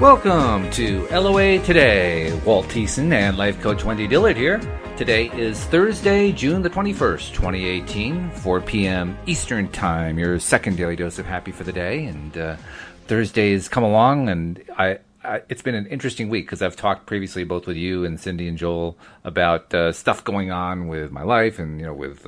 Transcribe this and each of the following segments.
Welcome to LOA Today. Walt Thiessen and life coach Wendy Dillard here. Today is Thursday, June the 21st, 2018, 4 p.m. Eastern Time, your second daily dose of happy for the day. And Thursday's come along, and it's been an interesting week because I've talked previously both with you and Cindy and Joel about stuff going on with my life and, with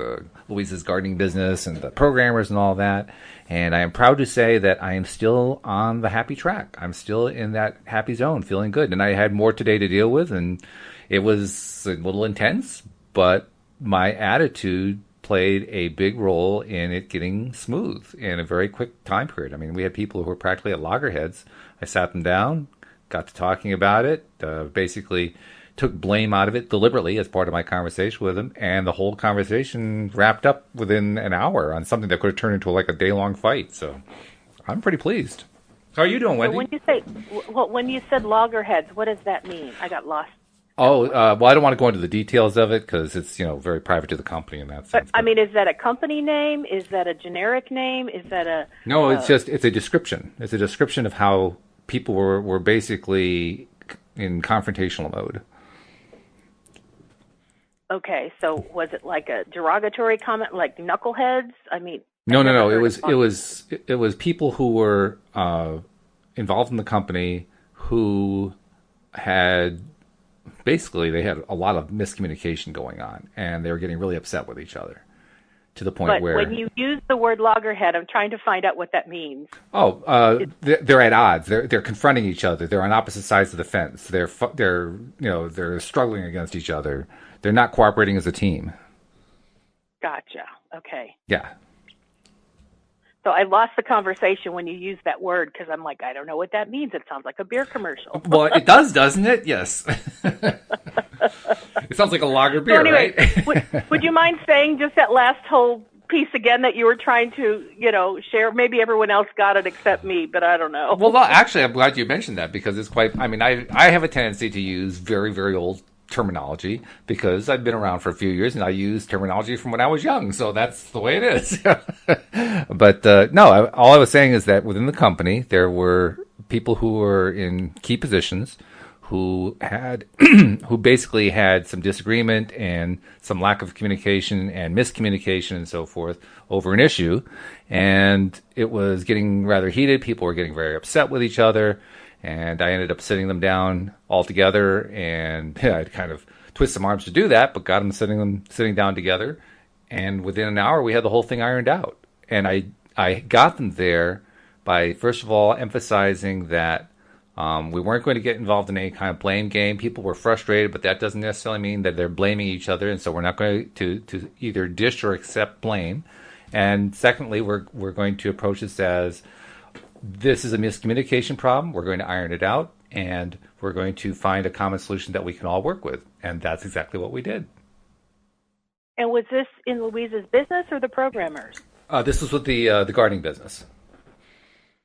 Louise's gardening business and the programmers and all that. And I am proud to say that I am still on the happy track. I'm still in that happy zone, feeling good. And I had more today to deal with, and it was a little intense, but my attitude played a big role in it getting smooth in a very quick time period. I mean, we had people who were practically at loggerheads. I sat them down, got to talking about it, basically took blame out of it deliberately as part of my conversation with them, and the whole conversation wrapped up within an hour on something that could have turned into like a day-long fight. So I'm pretty pleased. How are you doing, Wendy? When you said loggerheads, what does that mean? I got lost. Oh, well, I don't want to go into the details of it because it's, very private to the company in that sense. But, I mean, is that a company name? Is that a generic name? Is that a... No, it's a description. It's a description of how people were basically in confrontational mode. Okay, so was it like a derogatory comment, like knuckleheads? I mean, no. It was people who were involved in the company who had they had a lot of miscommunication going on, and they were getting really upset with each other to the point where. When you use the word loggerhead, I'm trying to find out what that means. Oh, they're at odds. They're confronting each other. They're on opposite sides of the fence. They're struggling against each other. They're not cooperating as a team. Gotcha. Okay. Yeah. So I lost the conversation when you used that word because I'm like, I don't know what that means. It sounds like a beer commercial. Well, it does, doesn't it? Yes. It sounds like a lager beer, so anyway, right? would you mind saying just that last whole piece again that you were trying to, share? Maybe everyone else got it except me, but I don't know. Well, actually, I'm glad you mentioned that because it's quite, I have a tendency to use very, very old terminology because I've been around for a few years and I use terminology from when I was young, so that's the way it is. But no, all I was saying is that within the company there were people who were in key positions who basically had some disagreement and some lack of communication and miscommunication and so forth over an issue, and it was getting rather heated. People were getting very upset with each other. And I ended up sitting them down all together, and I'd kind of twist some arms to do that, but got them sitting down together. And within an hour, we had the whole thing ironed out. And I got them there by, first of all, emphasizing that we weren't going to get involved in any kind of blame game. People were frustrated, but that doesn't necessarily mean that they're blaming each other. And so we're not going to either dish or accept blame. And secondly, we're going to approach this as, this is a miscommunication problem. We're going to iron it out, and we're going to find a common solution that we can all work with. And that's exactly what we did. And was this in Louise's business or the programmers? This was with the gardening business.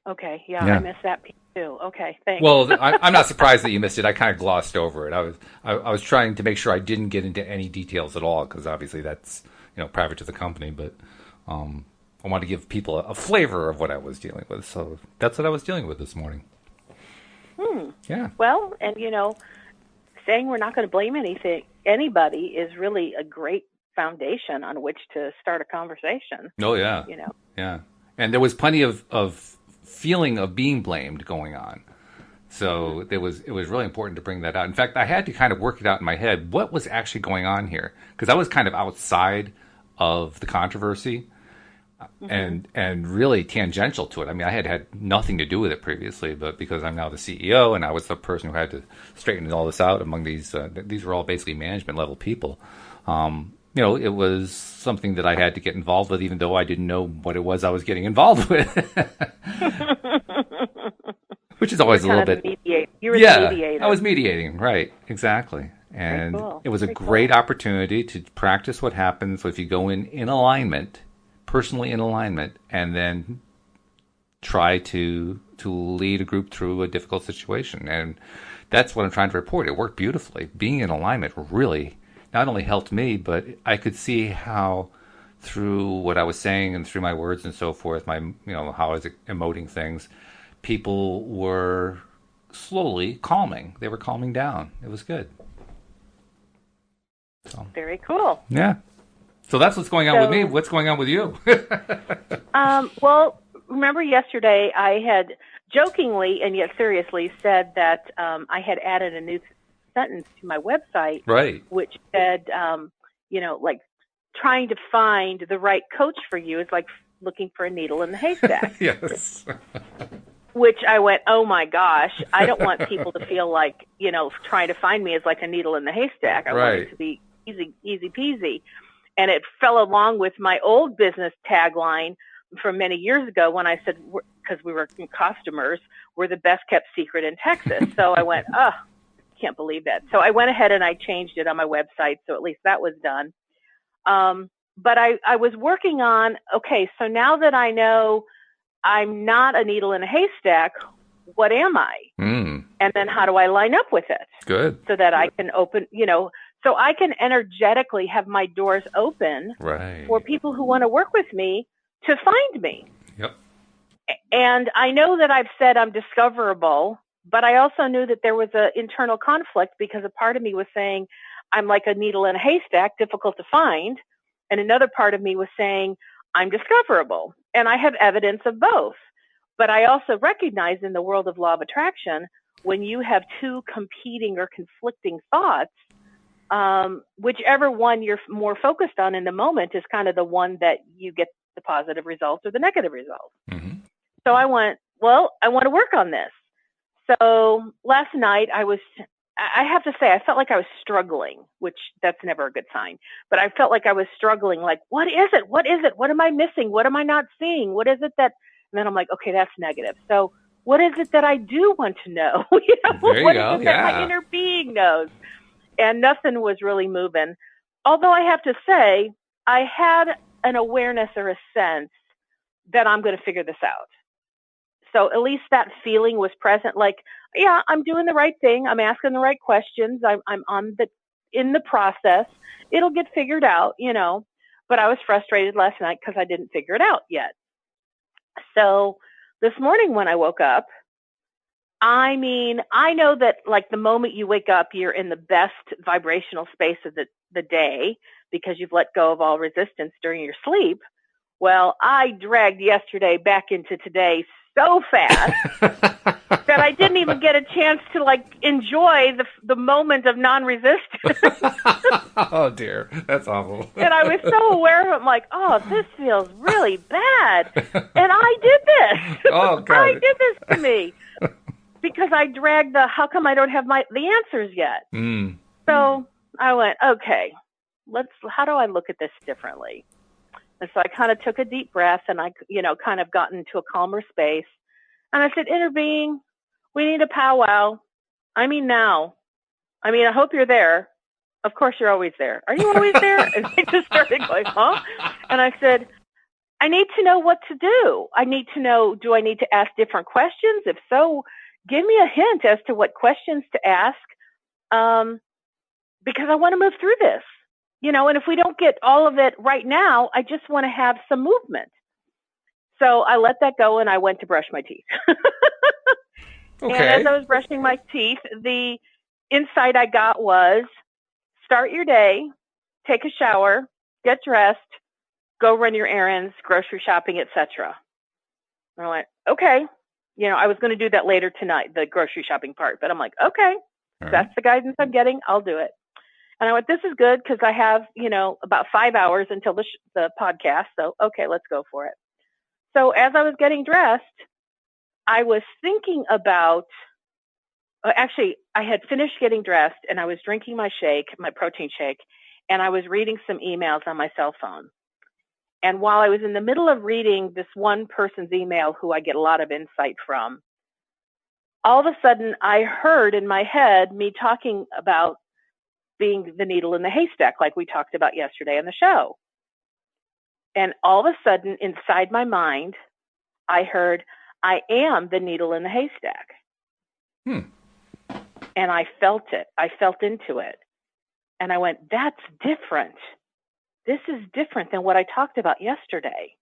Okay, yeah, I missed that piece too. Okay, thanks. Well, I'm not surprised that you missed it. I kind of glossed over it. I was trying to make sure I didn't get into any details at all because obviously that's private to the company, but. I wanted to give people a flavor of what I was dealing with. So that's what I was dealing with this morning. Yeah. Well, and, saying we're not going to blame anybody is really a great foundation on which to start a conversation. Oh, yeah. Yeah. And there was plenty of feeling of being blamed going on. So it was really important to bring that out. In fact, I had to kind of work it out in my head. What was actually going on here? Because I was kind of outside of the controversy. And really tangential to it. I mean, I had nothing to do with it previously, but because I'm now the CEO and I was the person who had to straighten all this out among these were all basically management level people. It was something that I had to get involved with, even though I didn't know what it was I was getting involved with. Which is always a little bit. You were the mediator. I was mediating, right? Exactly. And cool. It was a great opportunity to practice what happens if you go in alignment. Personally in alignment, and then try to lead a group through a difficult situation. And that's what I'm trying to report. It worked beautifully. Being in alignment really not only helped me, but I could see how through what I was saying and through my words and so forth, how I was emoting things, people were slowly calming. They were calming down. It was good. So, very cool. yeah. So that's what's going on with me. What's going on with you? Well, remember yesterday I had jokingly and yet seriously said that I had added a new sentence to my website, Right. which said, like trying to find the right coach for you is like looking for a needle in the haystack. Yes. Which I went, oh my gosh, I don't want people to feel like, trying to find me is like a needle in the haystack. I want it to be easy peasy. And it fell along with my old business tagline from many years ago when I said, because we were customers, we're the best kept secret in Texas. So I went, can't believe that. So I went ahead and I changed it on my website. So at least that was done. But I was working on, okay, so now that I know I'm not a needle in a haystack, what am I? And then how do I line up with it? Good. So that I can open, so I can energetically have my doors open for people who want to work with me to find me. Yep. And I know that I've said I'm discoverable, but I also knew that there was an internal conflict because a part of me was saying I'm like a needle in a haystack, difficult to find. And another part of me was saying I'm discoverable. And I have evidence of both. But I also recognize in the world of law of attraction, when you have two competing or conflicting thoughts, whichever one you're more focused on in the moment is kind of the one that you get the positive results or the negative results. Mm-hmm. So I went, well, I want to work on this. So last night I have to say, I felt like I was struggling, which that's never a good sign, but I felt like I was struggling. Like, what is it? What is it? What am I missing? What am I not seeing? What is it that, and then I'm like, okay, that's negative. So what is it that I do want to know? There you what go. is it that my inner being knows? And nothing was really moving. Although I have to say, I had an awareness or a sense that I'm going to figure this out. So at least that feeling was present. Like, yeah, I'm doing the right thing. I'm asking the right questions. I'm in the process. It'll get figured out, But I was frustrated last night because I didn't figure it out yet. So this morning when I woke up, I know that like the moment you wake up, you're in the best vibrational space of the day because you've let go of all resistance during your sleep. Well, I dragged yesterday back into today so fast that I didn't even get a chance to like enjoy the moment of non-resistance. Oh dear, that's awful. And I was so aware of it. I'm like, oh, this feels really bad. And I did this. Oh God. I did this to me. Because I dragged how come I don't have the answers yet? So I went, okay, how do I look at this differently? And so I kind of took a deep breath and I, kind of got into a calmer space. And I said, inner being, we need a powwow. Now. I hope you're there. Of course you're always there. Are you always there? And they just started going, huh? And I said, I need to know what to do. I need to know, do I need to ask different questions? If so, give me a hint as to what questions to ask, because I want to move through this, and if we don't get all of it right now, I just want to have some movement. So I let that go and I went to brush my teeth. Okay. And as I was brushing my teeth, the insight I got was start your day, take a shower, get dressed, go run your errands, grocery shopping, etc. And I went, okay. I was going to do that later tonight, the grocery shopping part, but I'm like, okay, that's the guidance I'm getting. I'll do it. And I went, this is good because I have, about 5 hours until the podcast. So, okay, let's go for it. So as I was getting dressed, I was thinking about, actually, I had finished getting dressed and I was drinking my protein shake, and I was reading some emails on my cell phone. And while I was in the middle of reading this one person's email who I get a lot of insight from, all of a sudden I heard in my head me talking about being the needle in the haystack like we talked about yesterday on the show. And all of a sudden inside my mind, I heard, I am the needle in the haystack. And I felt it. I felt into it. And I went, that's different. This is different than what I talked about yesterday.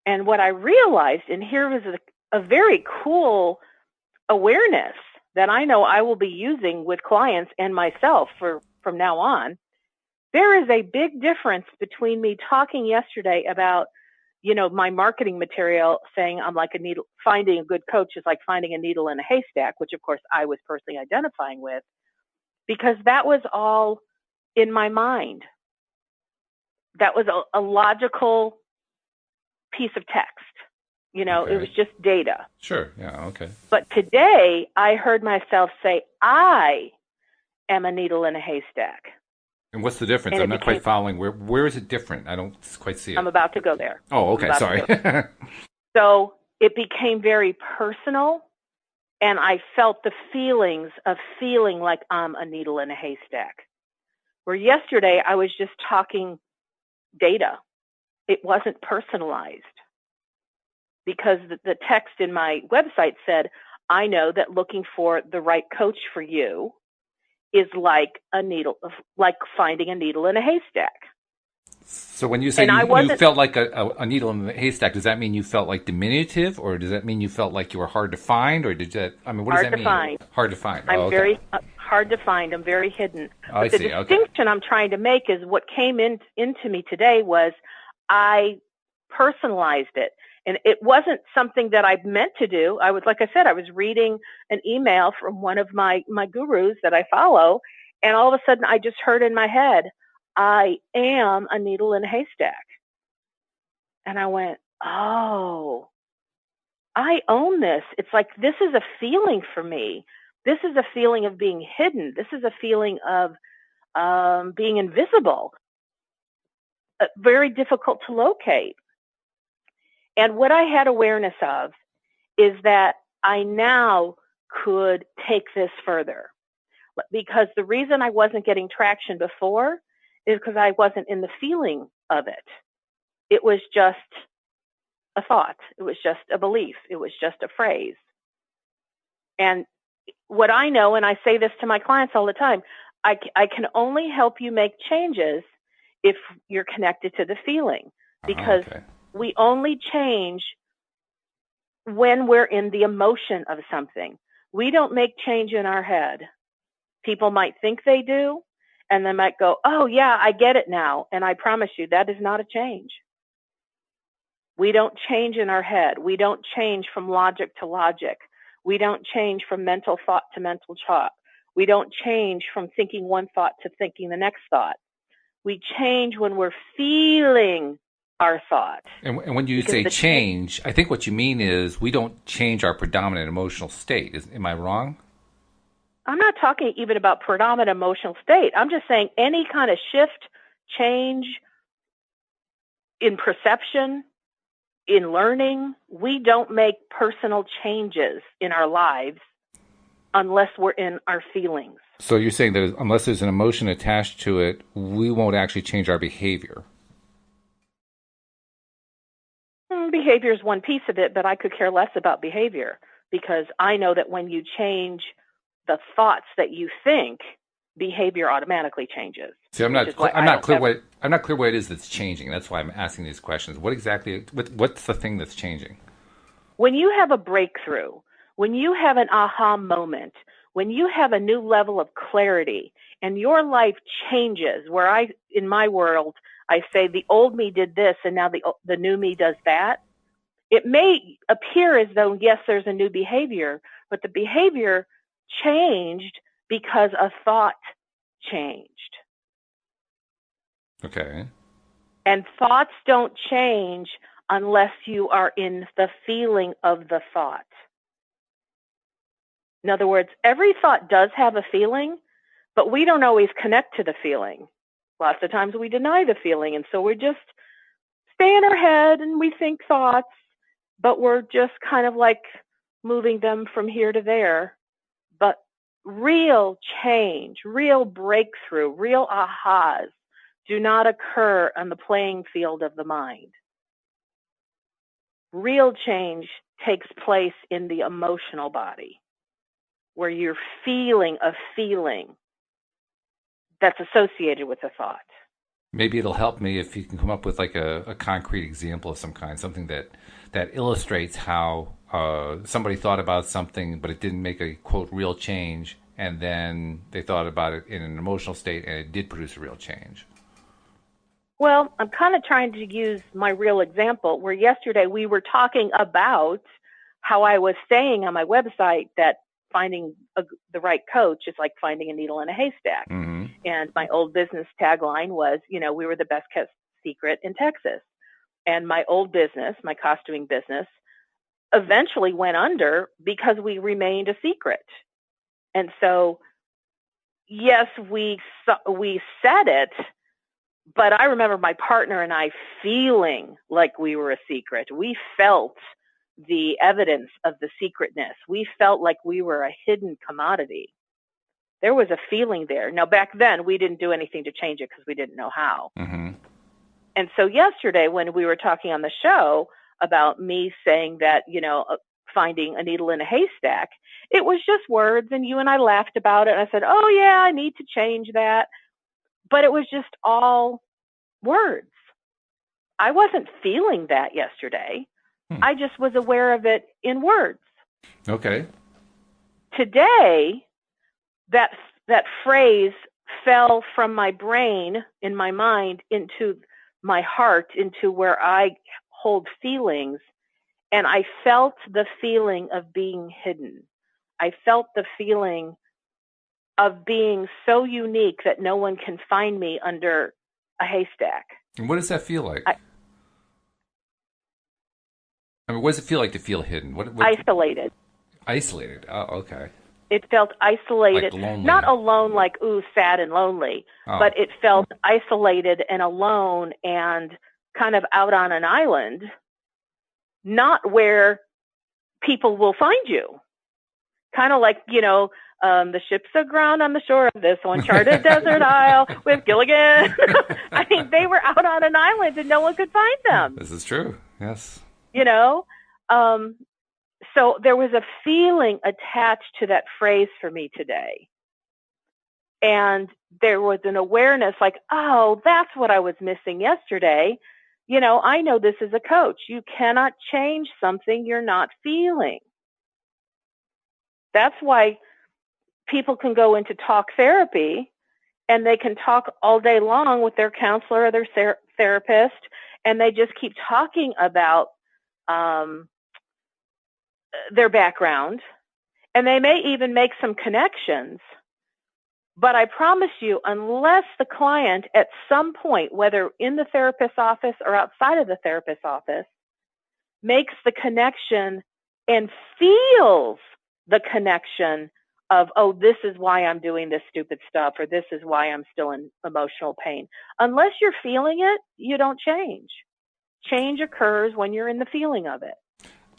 And what I realized, and here was a very cool awareness that I know I will be using with clients and myself from now on. There is a big difference between me talking yesterday about, my marketing material, saying I'm like a needle, finding a good coach is like finding a needle in a haystack, which of course I was personally identifying with, because that was all in my mind. That was a logical piece of text. Okay. It was just data. Sure. Yeah. Okay. But today I heard myself say, I am a needle in a haystack. And what's the difference? And I'm not quite following. Where is it different? I don't quite see it. I'm about to go there. Oh, okay. Sorry. So it became very personal, and I felt the feelings of feeling like I'm a needle in a haystack. Where yesterday I was just talking data. It wasn't personalized, because the text in my website said, I know that looking for the right coach for you is like finding a needle in a haystack. So when you say you felt like a needle in a haystack, does that mean you felt like diminutive, or does that mean you felt like you were hard to find, or what does that mean? Hard to find. I'm very hard to find. I'm very hidden. But the distinction I'm trying to make is what came into me today was I personalized it. And it wasn't something that I meant to do. I was, like I said, I was reading an email from one of my gurus that I follow, and all of a sudden I just heard in my head, I am a needle in a haystack. And I went, oh, I own this. It's like, this is a feeling for me. This is a feeling of being hidden. This is a feeling of being invisible, very difficult to locate. And what I had awareness of is that I now could take this further, because the reason I wasn't getting traction before is because I wasn't in the feeling of it. It was just a thought. It was just a belief. It was just a phrase. And what I know, and I say this to my clients all the time, I can only help you make changes if you're connected to the feeling, because we only change when we're in the emotion of something. We don't make change in our head. People might think they do, and they might go, oh, yeah, I get it now. And I promise you, that is not a change. We don't change in our head. We don't change from logic to logic. We don't change from mental thought to mental thought. We don't change from thinking one thought to thinking the next thought. We change when we're feeling our thought. And when you say change, I think what you mean is we don't change our predominant emotional state. Am I wrong? I'm not talking even about predominant emotional state. I'm just saying any kind of shift, change in perception, in learning, we don't make personal changes in our lives unless we're in our feelings. So you're saying that unless there's an emotion attached to it, we won't actually change our behavior. Behavior is one piece of it, but I could care less about behavior, because I know that when you change the thoughts that you think, behavior automatically changes. See, I'm not clear what it is that's changing. That's why I'm asking these questions. What's the thing that's changing? When you have a breakthrough, when you have an aha moment, when you have a new level of clarity and your life changes, in my world, I say the old me did this and now the new me does that. It may appear as though, yes, there's a new behavior, but the behavior changed because a thought changed. Okay. And thoughts don't change unless you are in the feeling of the thought. In other words, every thought does have a feeling, but we don't always connect to the feeling. Lots of times we deny the feeling, and so we just stay in our head and we think thoughts, but we're just kind of like moving them from here to there. But real change, real breakthrough, real ahas do not occur on the playing field of the mind. Real change takes place in the emotional body, where you're feeling a feeling that's associated with a thought. Maybe it'll help me if you can come up with like a concrete example of some kind, something that that illustrates how somebody thought about something, but it didn't make a, quote, real change, and then they thought about it in an emotional state, and it did produce a real change? Well, I'm kind of trying to use my real example, where yesterday we were talking about how I was saying on my website that finding the right coach is like finding a needle in a haystack. Mm-hmm. And my old business tagline was, we were the best kept secret in Texas. And my old business, my costuming business, eventually went under because we remained a secret. And so, yes, we said it, but I remember my partner and I feeling like we were a secret. We felt the evidence of the secretness. We felt like we were a hidden commodity. There was a feeling there. Now, back then, we didn't do anything to change it because we didn't know how. Mm-hmm. And so yesterday, when we were talking on the show about me saying that, finding a needle in a haystack, it was just words, and you and I laughed about it. And I said, oh, yeah, I need to change that. But it was just all words. I wasn't feeling that yesterday. I just was aware of it in words. Okay. Today, that phrase fell from my brain, in my mind, into my heart, into where I hold feelings. And I felt the feeling of being hidden. I felt the feeling of being so unique that no one can find me under a haystack. And what does that feel like? What does it feel like to feel hidden? What Isolated. Isolated. Oh, okay. It felt isolated, like lonely. Not alone like, ooh, sad and lonely, but it felt isolated and alone and kind of out on an island, not where people will find you. Kind of like, the ships aground on the shore of this uncharted desert isle with Gilligan. I mean, they were out on an island and no one could find them. This is true. Yes. So there was a feeling attached to that phrase for me today. And there was an awareness like, oh, that's what I was missing yesterday. I know this as a coach. You cannot change something you're not feeling. That's why people can go into talk therapy and they can talk all day long with their counselor or their therapist, and they just keep talking about their background, and they may even make some connections. But I promise you, unless the client at some point, whether in the therapist's office or outside of the therapist's office, makes the connection and feels the connection of, oh, this is why I'm doing this stupid stuff, or this is why I'm still in emotional pain. Unless you're feeling it, you don't change. Change occurs when you're in the feeling of it.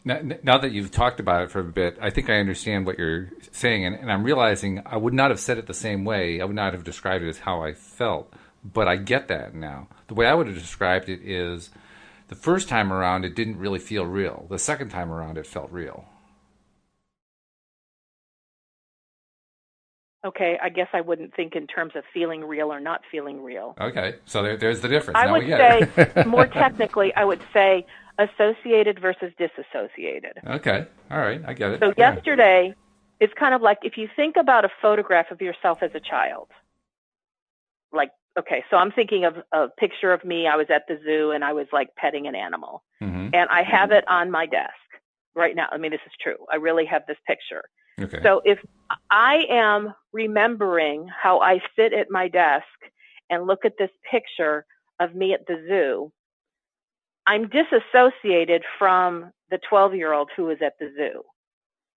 Now that you've talked about it for a bit, I think I understand what you're saying, and I'm realizing I would not have said it the same way. I would not have described it as how I felt, but I get that now. The way I would have described it is the first time around, it didn't really feel real. The second time around, it felt real. Okay, I guess I wouldn't think in terms of feeling real or not feeling real. Okay, so there's the difference. I now would say, more technically, I would say associated versus disassociated. Okay, all right, I get it. So yesterday, it's kind of like if you think about a photograph of yourself as a child. Like, okay, so I'm thinking of a picture of me. I was at the zoo and I was like petting an animal. Mm-hmm. And I have it on my desk right now. I mean, this is true. I really have this picture. Okay. So if I am remembering how I sit at my desk and look at this picture of me at the zoo, I'm disassociated from the 12-year-old who was at the zoo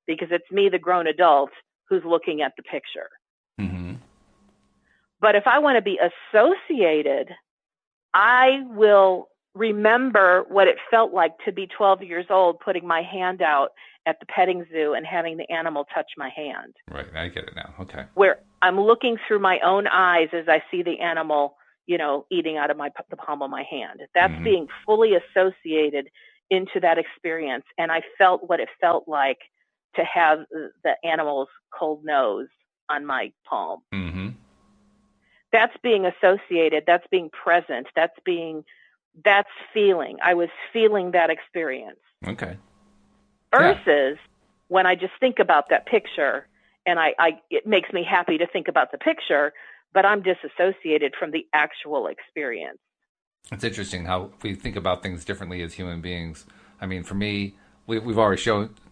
because it's me, the grown adult, who's looking at the picture. Mm-hmm. But if I want to be associated, I will remember what it felt like to be 12 years old, putting my hand out at the petting zoo and having the animal touch my hand. Right, I get it now. Okay. Where I'm looking through my own eyes as I see the animal, eating out of the palm of my hand. That's Mm-hmm. being fully associated into that experience. And I felt what it felt like to have the animal's cold nose on my palm. Mm-hmm. That's being associated. That's being present. That's being That's feeling. I was feeling that experience. Okay. Versus when I just think about that picture and it makes me happy to think about the picture, but I'm disassociated from the actual experience. It's interesting how we think about things differently as human beings. I mean, for me, we've already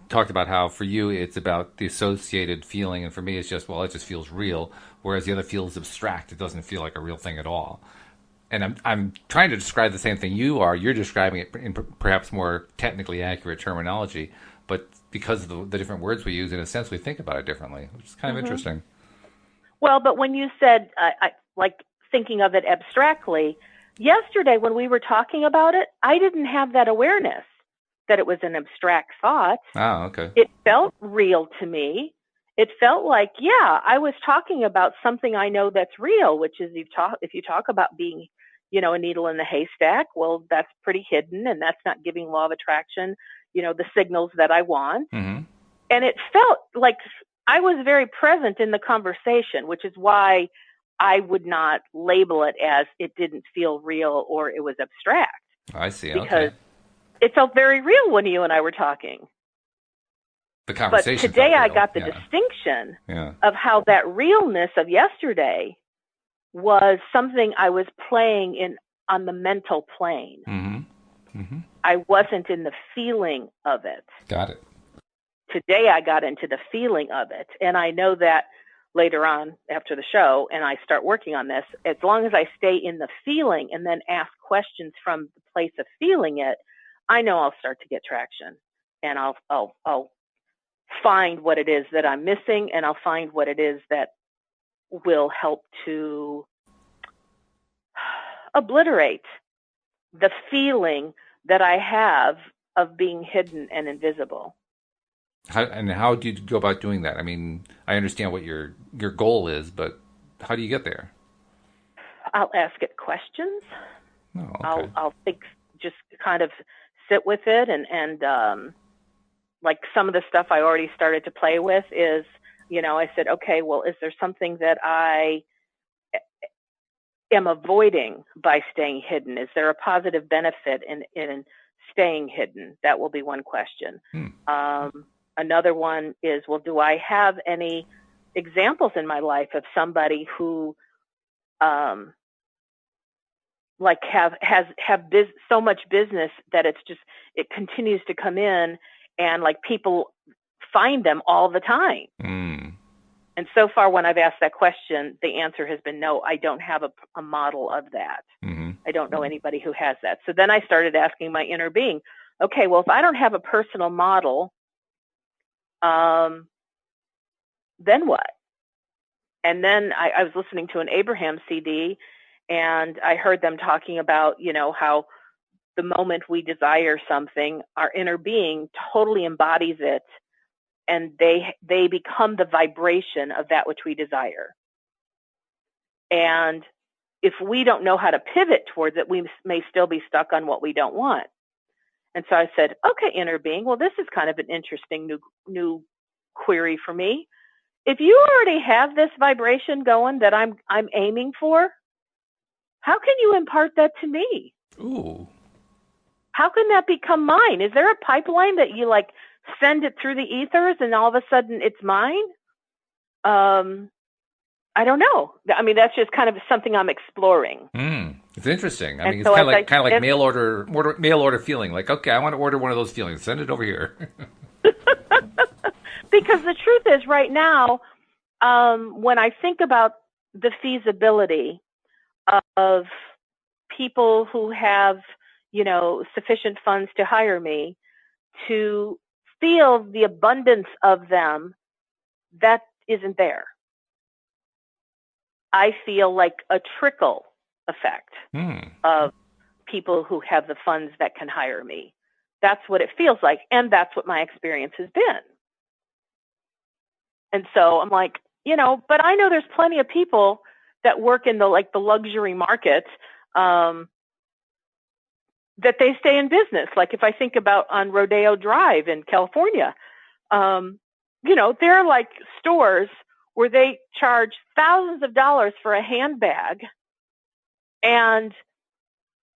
talked about how for you it's about the associated feeling, and for me it's just, well, it just feels real, whereas the other feels abstract. It doesn't feel like a real thing at all. And I'm trying to describe the same thing you are. You're describing it in perhaps more technically accurate terminology, but because of the different words we use, in a sense, we think about it differently, which is kind of interesting. Well, but when you said, like thinking of it abstractly, yesterday when we were talking about it, I didn't have that awareness that it was an abstract thought. Oh, okay. It felt real to me. It felt like, yeah, I was talking about something I know that's real, which is if you talk about being, a needle in the haystack, well, that's pretty hidden, and that's not giving law of attraction, the signals that I want. Mm-hmm. And it felt like I was very present in the conversation, which is why I would not label it as it didn't feel real or it was abstract. I see. Because it felt very real when you and I were talking. The conversation. But today I got the distinction of how that realness of yesterday was something I was playing on the mental plane. Mm-hmm. Mm-hmm. I wasn't in the feeling of it. Got it. Today I got into the feeling of it. And I know that later on after the show, and I start working on this, as long as I stay in the feeling and then ask questions from the place of feeling it, I know I'll start to get traction, and I'll find what it is that I'm missing, and I'll find what it is that will help to obliterate the feeling that I have of being hidden and invisible. How do you go about doing that? I mean, I understand what your goal is, but how do you get there? I'll ask it questions. Oh, okay. I'll think, just kind of sit with it, and like some of the stuff I already started to play with is, I said, okay, well, is there something that I am avoiding by staying hidden? Is there a positive benefit in staying hidden? That will be one question. Another one is, well, do I have any examples in my life of somebody who, have so much business that it continues to come in, and like people find them all the time. And so far, when I've asked that question, the answer has been no. I don't have a model of that. I don't know anybody who has that. So then I started asking my inner being, okay, well, if I don't have a personal model, then what? And then I was listening to an Abraham CD, and I heard them talking about, how the moment we desire something, our inner being totally embodies it, and they become the vibration of that which we desire. And if we don't know how to pivot towards it, we may still be stuck on what we don't want. And so I said, okay, inner being, well, this is kind of an interesting new query for me. If you already have this vibration going that I'm aiming for, how can you impart that to me? Ooh. How can that become mine? Is there a pipeline that you send it through the ethers and all of a sudden it's mine? I don't know. I mean, that's just kind of something I'm exploring. It's interesting. I mean, it's kind of like mail order feeling. Like, okay, I want to order one of those feelings. Send it over here. Because the truth is, right now, when I think about the feasibility of people who have, sufficient funds to hire me, to feel the abundance of them, that isn't there. I feel like a trickle effect of people who have the funds that can hire me. That's what it feels like, and that's what my experience has been. And so I'm like, but I know there's plenty of people that work in the luxury market, that they stay in business. Like if I think about on Rodeo Drive in California, there are stores where they charge thousands of dollars for a handbag, and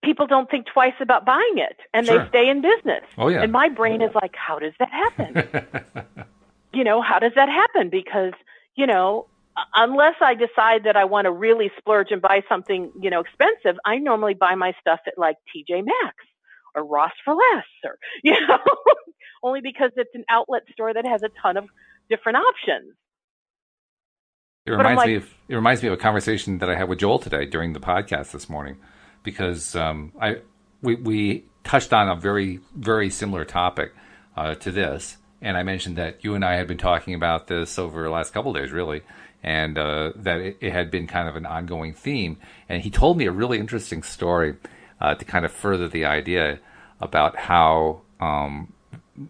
people don't think twice about buying it, and Sure. they stay in business. Oh, yeah. And my brain is like, how does that happen? How does that happen? Because, unless I decide that I want to really splurge and buy something, expensive, I normally buy my stuff at like TJ Maxx or Ross for Less, or, only because it's an outlet store that has a ton of different options. It reminds me of a conversation that I had with Joel today during the podcast this morning, because we touched on a very, very similar topic to this, and I mentioned that you and I had been talking about this over the last couple of days, really, and that it had been kind of an ongoing theme. And he told me a really interesting story to kind of further the idea about how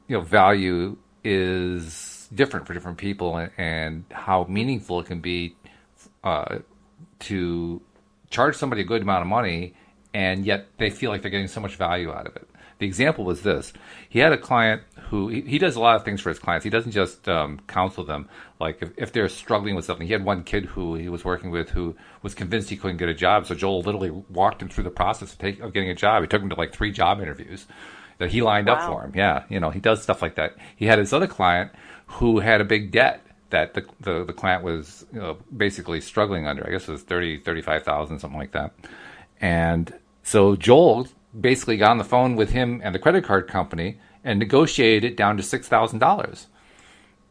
value is different for different people, and how meaningful it can be to charge somebody a good amount of money, and yet they feel like they're getting so much value out of it. The example was this. He had a client who, he does a lot of things for his clients. He doesn't just counsel them. Like if they're struggling with something. He had one kid who he was working with who was convinced he couldn't get a job. So Joel literally walked him through the process of getting a job. He took him to like 3 job interviews that he lined up for him. Yeah, he does stuff like that. He had his other client who had a big debt that the client was basically struggling under. I guess it was $35,000, something like that. And so Joel basically got on the phone with him and the credit card company and negotiated it down to $6,000.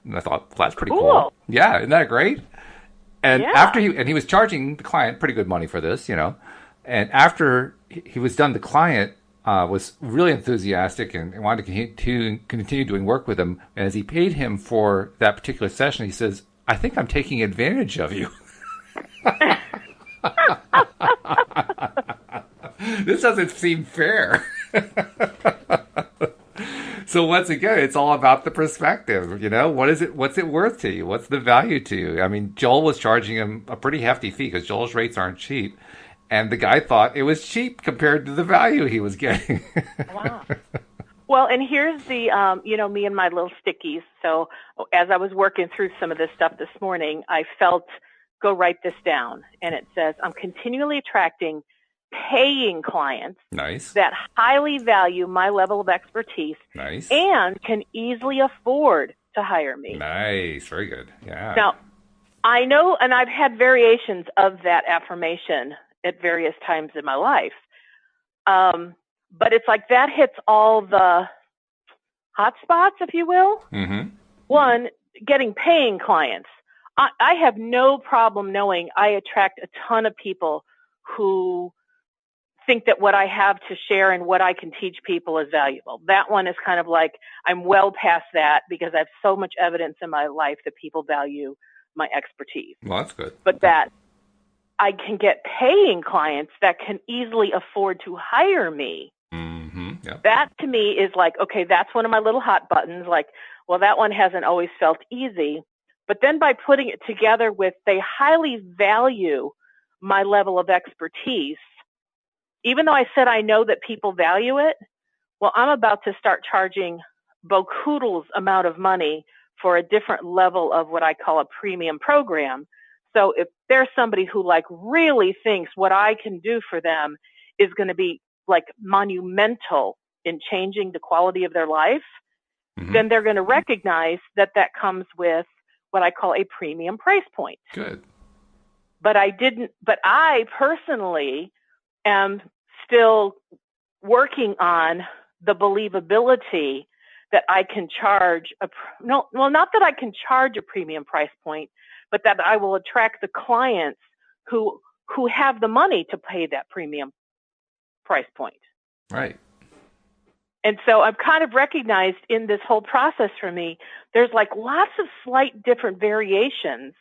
And I thought, well, that's pretty cool. Yeah, isn't that great? And after he was charging the client pretty good money for this, And after he was done, the client was really enthusiastic and wanted to continue doing work with him. And as he paid him for that particular session, he says, "I think I'm taking advantage of you." This doesn't seem fair. So once again, it's all about the perspective. What is it? What's it worth to you? What's the value to you? I mean, Joel was charging him a pretty hefty fee because Joel's rates aren't cheap. And the guy thought it was cheap compared to the value he was getting. Wow. Well, and here's the, me and my little stickies. So as I was working through some of this stuff this morning, I felt, go write this down. And it says, I'm continually attracting paying clients that highly value my level of expertise and can easily afford to hire me. Nice. Very good. Yeah. Now, I know, and I've had variations of that affirmation at various times in my life. But it's like that hits all the hot spots, if you will. Mm-hmm. One, getting paying clients. I have no problem knowing I attract a ton of people who think that what I have to share and what I can teach people is valuable. That one is kind of like, I'm well past that because I have so much evidence in my life that people value my expertise. Well, that's good. But that I can get paying clients that can easily afford to hire me. Mm-hmm. Yep. That to me is like, okay, that's one of my little hot buttons. Like, well, that one hasn't always felt easy. But then by putting it together with they highly value my level of expertise, even though I said I know that people value it, well, I'm about to start charging Bokoodle's amount of money for a different level of what I call a premium program. So if there's somebody who like really thinks what I can do for them is going to be like monumental in changing the quality of their life, then they're going to recognize that that comes with what I call a premium price point. Good. But I personally am still working on the believability that I can charge not that I can charge a premium price point, but that I will attract the clients who have the money to pay that premium price point. Right. And so I've kind of recognized in this whole process for me, there's like lots of slight different variations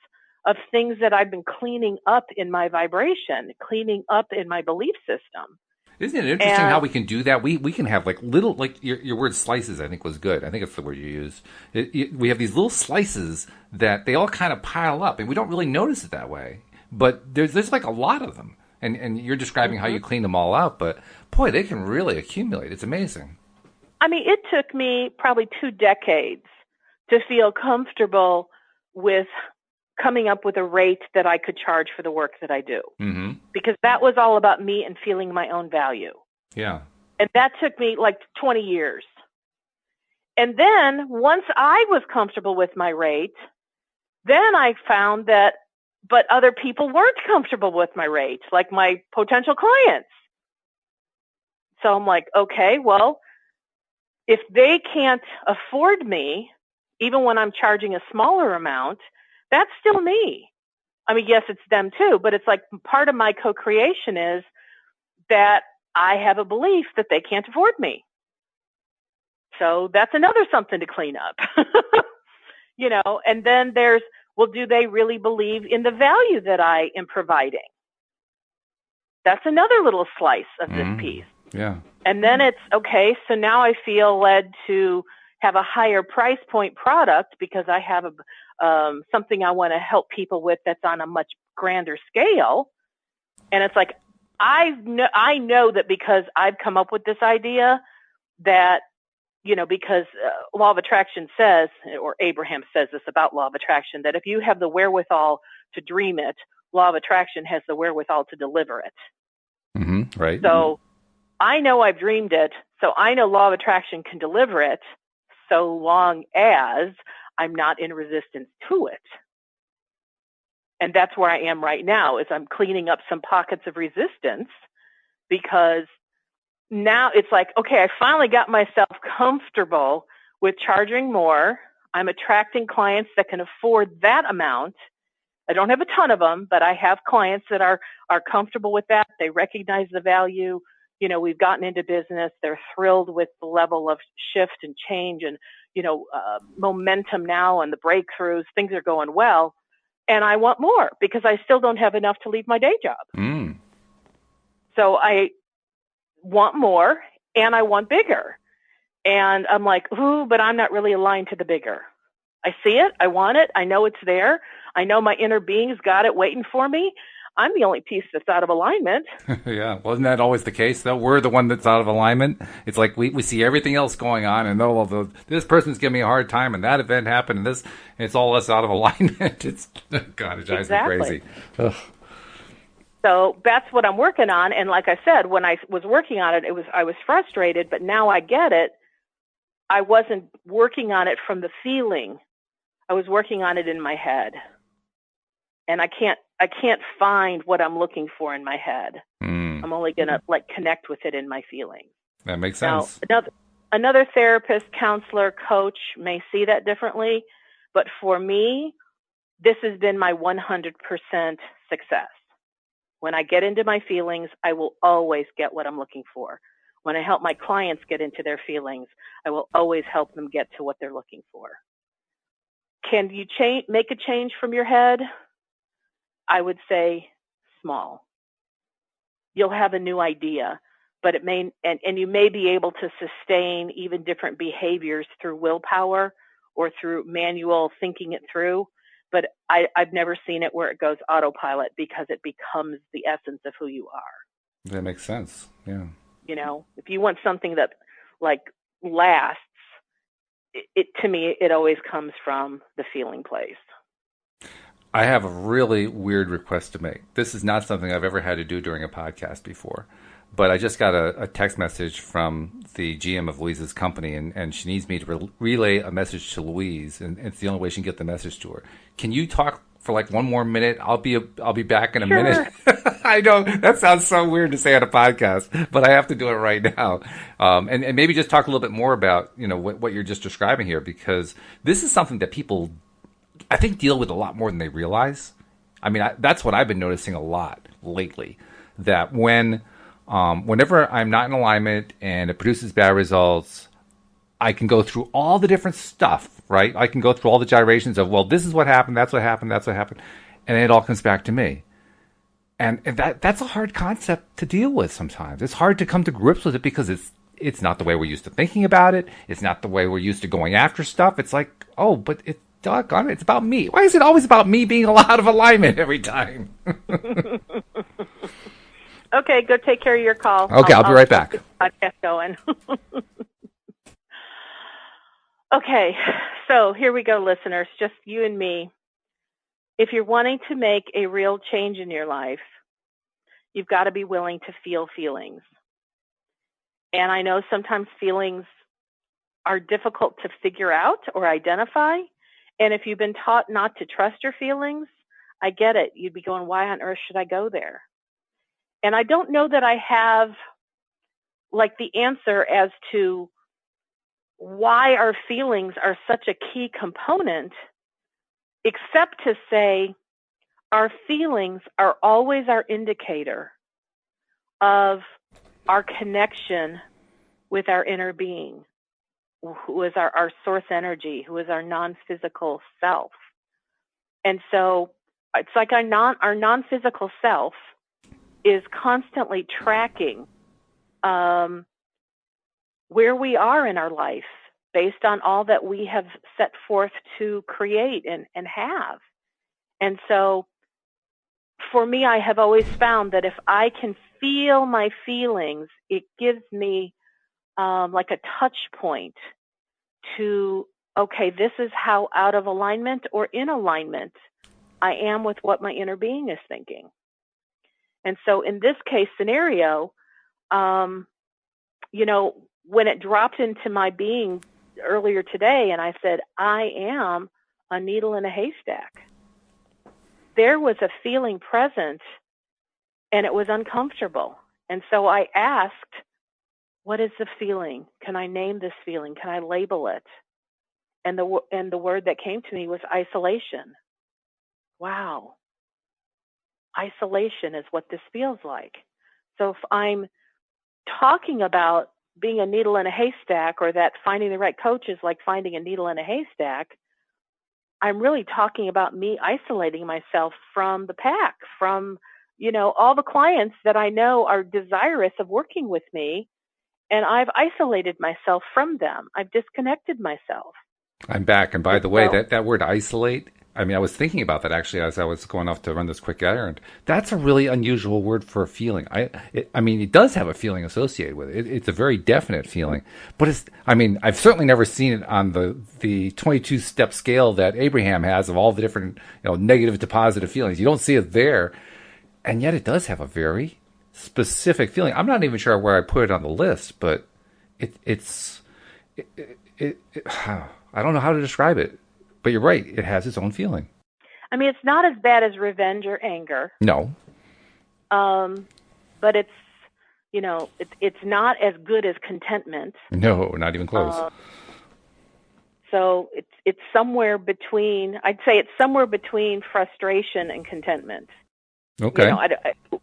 of things that I've been cleaning up in my vibration, cleaning up in my belief system. Isn't it interesting how we can do that? We can have like little, like your word slices, I think was good. I think it's the word you used. We have these little slices that they all kind of pile up and we don't really notice it that way. But there's like a lot of them. And you're describing how you clean them all out, but boy, they can really accumulate. It's amazing. I mean, it took me probably 2 decades to feel comfortable with coming up with a rate that I could charge for the work that I do. Mm-hmm. Because that was all about me and feeling my own value. Yeah. And that took me like 20 years. And then once I was comfortable with my rate, then I found that, but other people weren't comfortable with my rate, like my potential clients. So I'm like, okay, well, if they can't afford me, even when I'm charging a smaller amount, that's still me. I mean, yes, it's them too, but it's like part of my co-creation is that I have a belief that they can't afford me. So that's another something to clean up, and then there's, well, do they really believe in the value that I am providing? That's another little slice of this piece. Yeah. And then it's, okay, so now I feel led to have a higher price point product because I have something I want to help people with that's on a much grander scale. And it's like, I know that because I've come up with this idea that, because law of attraction says, or Abraham says this about law of attraction, that if you have the wherewithal to dream it, law of attraction has the wherewithal to deliver it. Mm-hmm. Right. So I know I've dreamed it, so I know law of attraction can deliver it so long as I'm not in resistance to it. And that's where I am right now, is I'm cleaning up some pockets of resistance, because now it's like, okay, I finally got myself comfortable with charging more. I'm attracting clients that can afford that amount. I don't have a ton of them, but I have clients that are comfortable with that. They recognize the value. We've gotten into business. They're thrilled with the level of shift and change and, momentum now and the breakthroughs. Things are going well. And I want more because I still don't have enough to leave my day job. Mm. So I want more and I want bigger. And I'm like, ooh, but I'm not really aligned to the bigger. I see it. I want it. I know it's there. I know my inner being's got it waiting for me. I'm the only piece that's out of alignment. Yeah. Wasn't that always the case, though? We're the one that's out of alignment. It's like we see everything else going on, and this person's giving me a hard time, and that event happened, and it's all us out of alignment. God, it drives me crazy. Ugh. So that's what I'm working on. And like I said, when I was working on it, I was frustrated, but now I get it. I wasn't working on it from the feeling. I was working on it in my head. And I can't find what I'm looking for in my head. I'm only going to connect with it in my feelings. That makes sense. Now, another therapist, counselor, coach may see that differently, but for me, this has been my 100% success. When I get into my feelings, I will always get what I'm looking for. When I help my clients get into their feelings, I will always help them get to what they're looking for. Can you make a change from your head? I would say small. You'll have a new idea, but it may, and you may be able to sustain even different behaviors through willpower or through manual thinking it through. But I've never seen it where it goes autopilot, because it becomes the essence of who you are. That makes sense. Yeah. If you want something that lasts, to me, it always comes from the feeling place. I have a really weird request to make. This is not something I've ever had to do during a podcast before, but I just got a text message from the GM of Louise's company, and she needs me to relay a message to Louise, and it's the only way she can get the message to her. Can you talk for one more minute? I'll be back in a minute. I know that sounds so weird to say on a podcast, but I have to do it right now. And maybe just talk a little bit more about what you're just describing here, because this is something that people, I think, deal with a lot more than they realize. I mean, that's what I've been noticing a lot lately, that whenever I'm not in alignment and it produces bad results, I can go through all the different stuff, right? I can go through all the gyrations of, well, this is what happened, that's what happened, that's what happened, and it all comes back to me. And that's a hard concept to deal with sometimes. It's hard to come to grips with it because it's not the way we're used to thinking about it. It's not the way we're used to going after stuff. It's like, oh, but doggone it, it's about me. Why is it always about me being out of alignment every time? Okay, go take care of your call. Okay, I'll be right back. Podcast going. Okay, so here we go, listeners, just you and me. If you're wanting to make a real change in your life, you've got to be willing to feel feelings. And I know sometimes feelings are difficult to figure out or identify. And if you've been taught not to trust your feelings, I get it. You'd be going, why on earth should I go there? And I don't know that I have like the answer as to why our feelings are such a key component, except to say our feelings are always our indicator of our connection with our inner being, who is our source energy, who is our non-physical self. And so it's like our non-physical self is constantly tracking where we are in our life based on all that we have set forth to create and have. And so for me, I have always found that if I can feel my feelings, it gives me like a touch point to, okay, this is how out of alignment or in alignment I am with what my inner being is thinking. And so in this case scenario, you know, when it dropped into my being earlier today and I said, I am a needle in a haystack, there was a feeling present and it was uncomfortable. And so I asked, what is the feeling? Can I name this feeling? Can I label it? And the word that came to me was isolation. Wow. Isolation is what this feels like. So if I'm talking about being a needle in a haystack, or that finding the right coach is like finding a needle in a haystack, I'm really talking about me isolating myself from the pack, from, you know, all the clients that I know are desirous of working with me, and I've isolated myself from them. I've disconnected myself. I'm back. And by the way, that word isolate, I mean, I was thinking about that actually as I was going off to run this quick errand. That's a really unusual word for a feeling. I mean, it does have a feeling associated with it. It's a very definite feeling. But I've certainly never seen it on the 22-step scale that Abraham has of all the different, negative to positive feelings. You don't see it there. And yet it does have a very specific feeling. I'm not even sure where I put it on the list, but I don't know how to describe it, but you're right. It has its own feeling. I mean, it's not as bad as revenge or anger. No. But it's, it's not as good as contentment. No, not even close. So it's somewhere between, I'd say it's somewhere between frustration and contentment. Okay.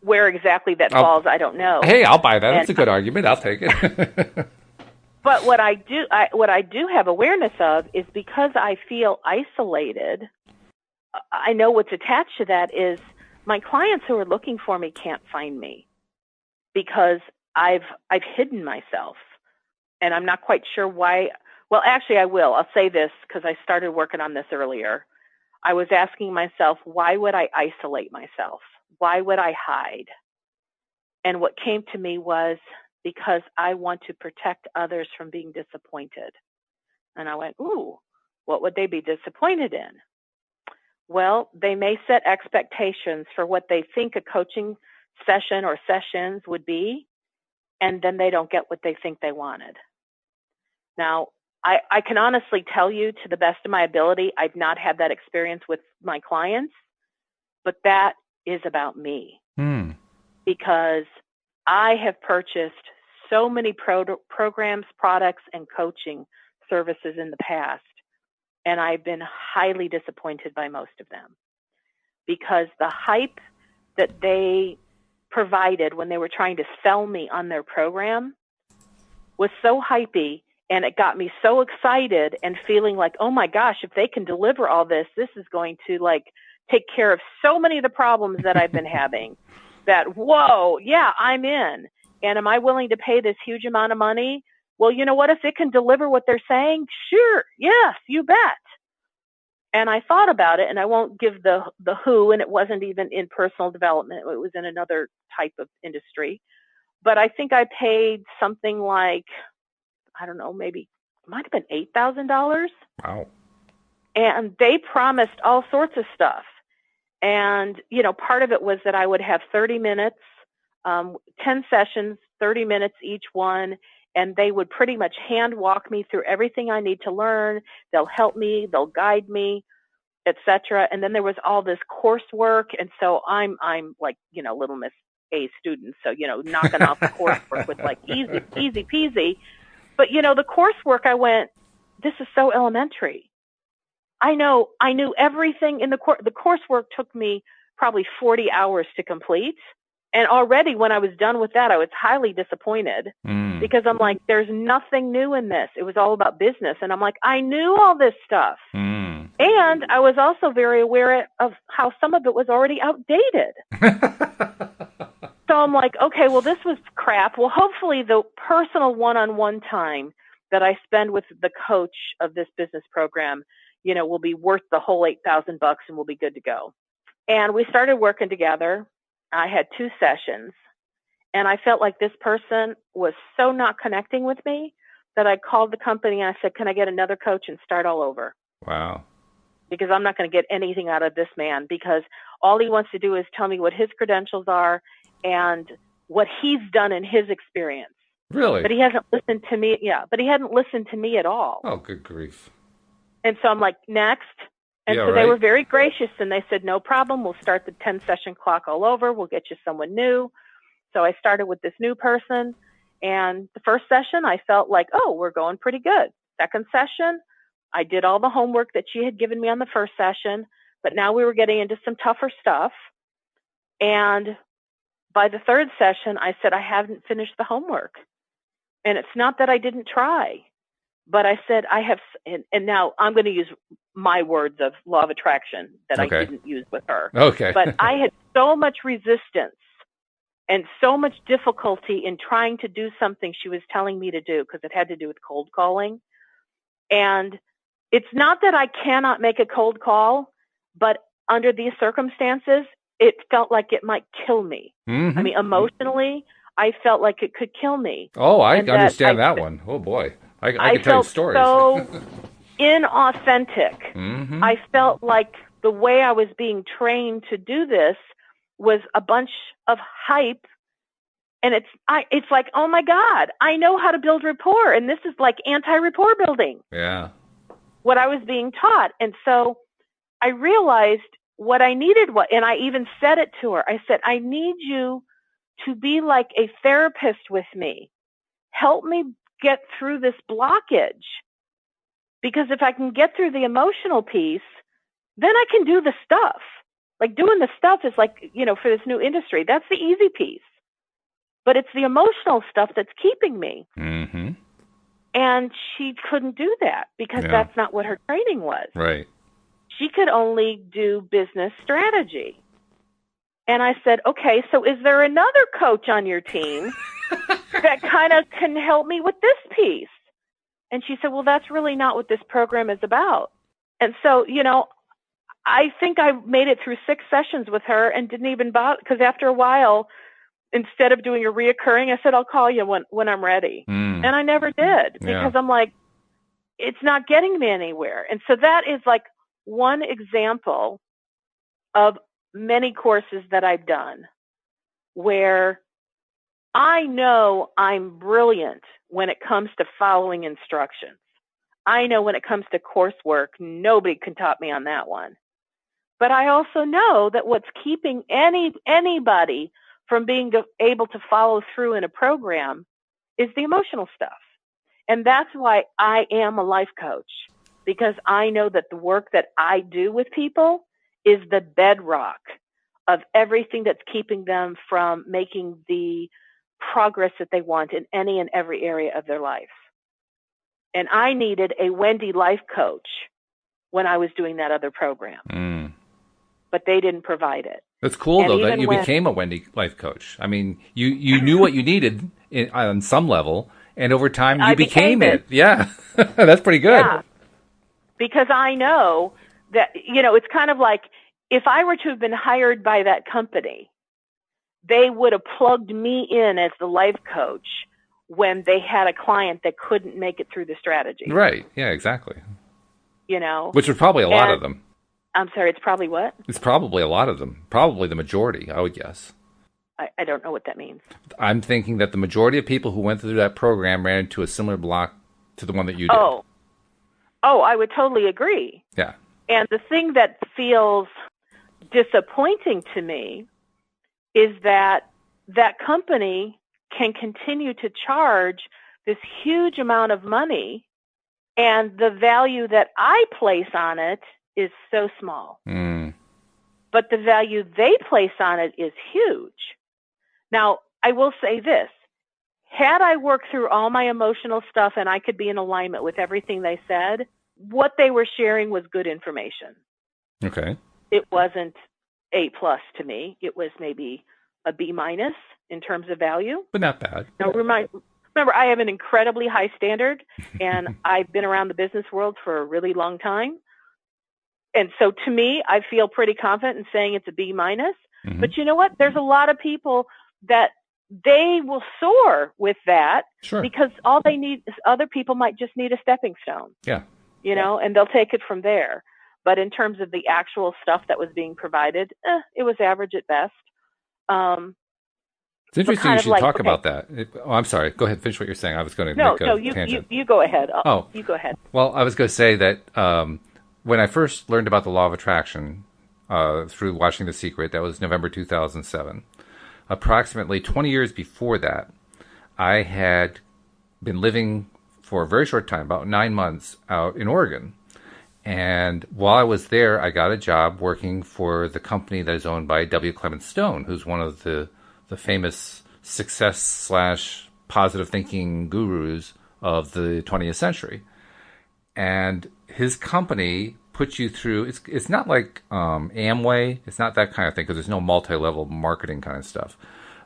Where exactly that falls, I don't know. Hey, I'll buy that. That's a good argument. I'll take it. But what I do have awareness of is because I feel isolated, I know what's attached to that is my clients who are looking for me can't find me because I've hidden myself, and I'm not quite sure why. Well, actually, I will. I'll say this because I started working on this earlier. I was asking myself, why would I isolate myself? Why would I hide? And what came to me was, because I want to protect others from being disappointed. And I went, ooh, what would they be disappointed in? Well, they may set expectations for what they think a coaching session or sessions would be, and then they don't get what they think they wanted. Now, I can honestly tell you, to the best of my ability, I've not had that experience with my clients, but that is about me. Because I have purchased so many programs, products, and coaching services in the past, and I've been highly disappointed by most of them because the hype that they provided when they were trying to sell me on their program was so hypey, and it got me so excited and feeling like, oh my gosh, if they can deliver all this, this is going to take care of so many of the problems that I've been having. That, whoa, yeah, I'm in. And am I willing to pay this huge amount of money? Well, you know what? If it can deliver what they're saying, sure, yes, you bet. And I thought about it, and I won't give the who, and it wasn't even in personal development. It was in another type of industry. But I think I paid something like, I don't know, maybe it might have been $8,000. Wow. And they promised all sorts of stuff. And, part of it was that I would have 30 minutes, 10 sessions, 30 minutes each one. and they would pretty much hand walk me through everything I need to learn. They'll help me, they'll guide me, etc. And then there was all this coursework, and so I'm like, little Miss A student, so knocking off the coursework with like easy peasy. But the coursework, I went, this is so elementary. I knew everything in the course. The coursework took me probably 40 hours to complete. And already when I was done with that, I was highly disappointed because I'm like, there's nothing new in this. It was all about business. And I'm like, I knew all this stuff. And I was also very aware of how some of it was already outdated. So I'm like, okay, well, this was crap. Well, hopefully the personal one-on-one time that I spend with the coach of this business program, will be worth the whole $8,000 and we'll be good to go. And we started working together. I had 2 sessions, and I felt like this person was so not connecting with me that I called the company and I said, can I get another coach and start all over? Wow. Because I'm not going to get anything out of this man, because all he wants to do is tell me what his credentials are and what he's done in his experience. Really? But he hasn't listened to me. Yeah, but he hadn't listened to me at all. Oh, good grief. And so I'm like, next. And so they were very gracious, and they said, no problem. We'll start the 10-session clock all over. We'll get you someone new. So I started with this new person. And the first session, I felt like, oh, we're going pretty good. Second session, I did all the homework that she had given me on the first session. But now we were getting into some tougher stuff. And by the third session, I said, I haven't finished the homework. And it's not that I didn't try. But I said, I have, and now I'm going to use my words of law of attraction that I didn't use with her. Okay. But I had so much resistance and so much difficulty in trying to do something she was telling me to do, because it had to do with cold calling. And it's not that I cannot make a cold call, but under these circumstances, it felt like it might kill me. I mean, emotionally, I felt like it could kill me. Oh, I understand that one. Oh, boy. I can tell you stories. So inauthentic. I felt like the way I was being trained to do this was a bunch of hype. And it's like, oh my God, I know how to build rapport. And this is like anti-rapport building. Yeah. What I was being taught. And so I realized what I needed, and I even said it to her. I said, I need you to be like a therapist with me. Help me get through this blockage, because if I can get through the emotional piece, then I can do the stuff. Like doing the stuff is like, for this new industry, that's the easy piece, but it's the emotional stuff that's keeping me. And she couldn't do that because that's not what her training was. Right. She could only do business strategy. And I said, okay, so is there another coach on your team that kind of can help me with this piece? And she said, well, that's really not what this program is about. And so, I think I made it through 6 sessions with her and didn't even bother, because after a while, instead of doing a reoccurring, I said, I'll call you when I'm ready. And I never did, because I'm like, it's not getting me anywhere. And so that is like one example of many courses that I've done where I know I'm brilliant when it comes to following instructions. I know when it comes to coursework, nobody can top me on that one. But I also know that what's keeping anybody from being able to follow through in a program is the emotional stuff. And that's why I am a life coach, because I know that the work that I do with people is the bedrock of everything that's keeping them from making the progress that they want in any and every area of their life. And I needed a Wendy life coach when I was doing that other program, but they didn't provide it. That's cool, though, that you became a Wendy life coach. I mean, you knew what you needed on some level, and over time you became it. Yeah, that's pretty good. Yeah, because I know that, it's kind of like if I were to have been hired by that company, they would have plugged me in as the life coach when they had a client that couldn't make it through the strategy. Right. Yeah, exactly. Which was probably a lot of them. I'm sorry, it's probably what? It's probably a lot of them. Probably the majority, I would guess. I don't know what that means. I'm thinking that the majority of people who went through that program ran into a similar block to the one that you did. Oh, I would totally agree. Yeah. And the thing that feels disappointing to me is that company can continue to charge this huge amount of money, and the value that I place on it is so small. But the value they place on it is huge. Now, I will say this. Had I worked through all my emotional stuff and I could be in alignment with everything they said, what they were sharing was good information. Okay. It wasn't A+ to me. It was maybe a B- in terms of value. But not bad. Now, remember, I have an incredibly high standard, and I've been around the business world for a really long time. And so to me, I feel pretty confident in saying it's a B-. But you know what? There's a lot of people that they will soar with that because all they need is other people might just need a stepping stone. Yeah. You know, and they'll take it from there. But in terms of the actual stuff that was being provided, it was average at best. It's interesting you should talk about that. I'm sorry. Go ahead. Finish what you're saying. I was going to make a tangent. You go ahead. You go ahead. Well, I was going to say that when I first learned about the law of attraction through watching The Secret, that was November 2007. Approximately 20 years before that, I had been living for a very short time, about 9 months, out in Oregon. And while I was there, I got a job working for the company that is owned by W. Clement Stone, who's one of the famous success/positive thinking gurus of the 20th century. And his company puts you through, it's not like Amway, it's not that kind of thing, because there's no multi-level marketing kind of stuff.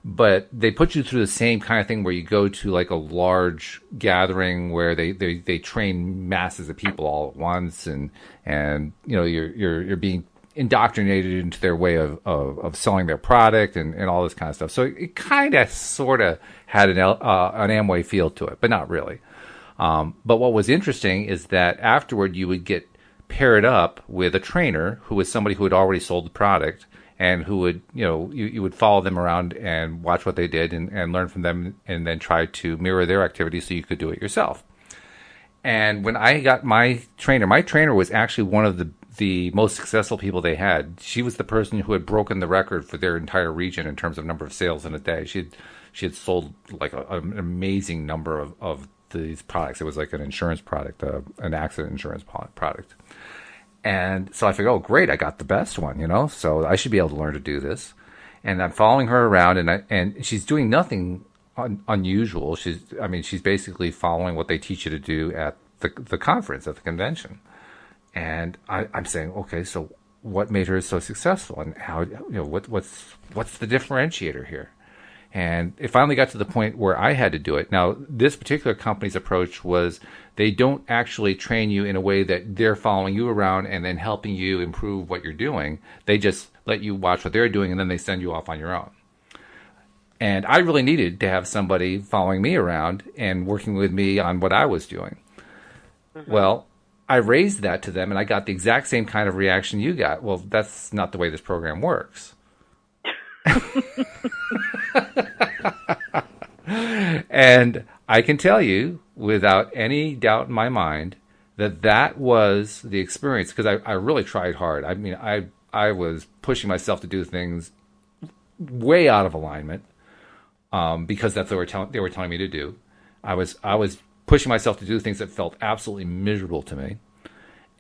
But they put you through the same kind of thing where you go to like a large gathering where they train masses of people all at once, and you know you're being indoctrinated into their way of selling their product and all this kind of stuff. So it kind of sort of had an Amway feel to it, but not really. But what was interesting is that afterward you would get paired up with a trainer who was somebody who had already sold the product, and who would, you know, you would follow them around and watch what they did and learn from them, and then try to mirror their activities so you could do it yourself. And when I got my trainer was actually one of the most successful people they had. She was the person who had broken the record for their entire region in terms of number of sales in a day. She had sold like an amazing number of these products. It was like an insurance product, an accident insurance product. And so I figured, oh, great, I got the best one, you know, so I should be able to learn to do this. And I'm following her around, and she's doing nothing unusual. She's basically following what they teach you to do at the conference, at the convention. And I'm saying, okay, so what made her so successful, and how, you know, what's the differentiator here? And it finally got to the point where I had to do it. Now, this particular company's approach was they don't actually train you in a way that they're following you around and then helping you improve what you're doing. They just let you watch what they're doing, and then they send you off on your own. And I really needed to have somebody following me around and working with me on what I was doing. Mm-hmm. Well, I raised that to them, and I got the exact same kind of reaction you got. Well, that's not the way this program works. And I can tell you without any doubt in my mind that was the experience, because I really tried hard. I mean, I was pushing myself to do things way out of alignment, because that's what they were telling me to do. I was pushing myself to do things that felt absolutely miserable to me,